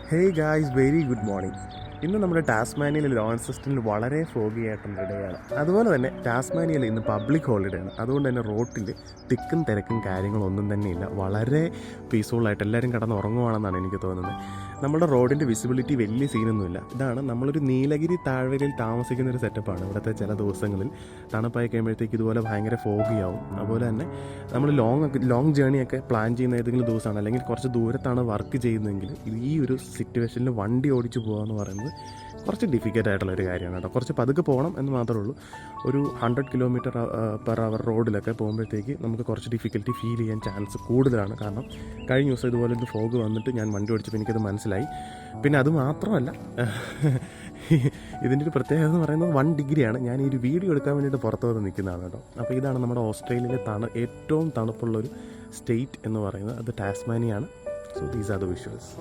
Hey guys, very good morning. ഇന്ന് നമ്മുടെ ടാസ്മാനിയയിലെ loan സിസ്റ്റമിൽ വളരെ ഫോഗി ആയിട്ടുള്ള ഡേയാണ്. അതുപോലെ തന്നെ ടാസ്മാനിയയിൽ ഇന്ന് പബ്ലിക് ഹോളിഡേ ആണ്. അതുകൊണ്ട് തന്നെ റോട്ടിൽ തിക്കും തിരക്കും കാര്യങ്ങളൊന്നും തന്നെ ഇല്ല. വളരെ പീസ്ഫുള്ളായിട്ട് എല്ലാവരും കിടന്ന് ഉറങ്ങുവാണെന്നാണ് എനിക്ക് തോന്നുന്നത്. നമ്മുടെ റോഡിൻ്റെ വിസിബിലിറ്റി വലിയ സീനൊന്നുമില്ല. ഇതാണ് നമ്മളൊരു നീലഗിരി താഴ്വരയിൽ താമസിക്കുന്ന ഒരു സെറ്റപ്പാണ്. ഇവിടുത്തെ ചില ദിവസങ്ങളിൽ തണുപ്പായി കഴിയുമ്പോഴത്തേക്ക് ഇതുപോലെ ഭയങ്കര ഫോഗിയാവും. അതുപോലെ തന്നെ നമ്മൾ ലോങ് ജേണിയൊക്കെ പ്ലാൻ ചെയ്യുന്ന ഏതെങ്കിലും ദിവസമാണ്, അല്ലെങ്കിൽ കുറച്ച് ദൂരത്താണ് വർക്ക് ചെയ്യുന്നതെങ്കിൽ ഈ ഒരു സിറ്റുവേഷനിൽ വണ്ടി ഓടിച്ച് പോകുക എന്ന് പറയുന്നത് കുറച്ച് ഡിഫിക്കൽട്ട് ആയിട്ടുള്ളൊരു കാര്യമാണ് കേട്ടോ. കുറച്ച് പതുക്കെ പോകണം എന്ന് മാത്രമേ ഉള്ളൂ. ഒരു 100 km/h റോഡിലൊക്കെ പോകുമ്പോഴത്തേക്ക് നമുക്ക് കുറച്ച് ഡിഫിക്കൽറ്റി ഫീൽ ചെയ്യാൻ ചാൻസ് കൂടുതലാണ്. കാരണം കഴിഞ്ഞ ദിവസം ഇതുപോലെ ഒരു ഫോഗ് വന്നിട്ട് ഞാൻ വണ്ടി ഓടിച്ചപ്പോൾ എനിക്കത് മനസ്സിലായി. പിന്നെ അത് മാത്രമല്ല, ഇതിൻ്റെ ഒരു പ്രത്യേകത എന്ന് പറയുന്നത് 1 ഡിഗ്രിയാണ്. ഞാൻ ഈ ഒരു വീഡിയോ എടുക്കാൻ വേണ്ടിയിട്ട് പുറത്ത് വന്ന് നിൽക്കുന്നതാണ് കേട്ടോ. അപ്പോൾ ഇതാണ് നമ്മുടെ ഓസ്ട്രേലിയയിലെ ഏറ്റവും തണുപ്പുള്ളൊരു സ്റ്റേറ്റ് എന്ന് പറയുന്നത്. അത് ടാസ്മാനിയാണ്. So these are the visuals.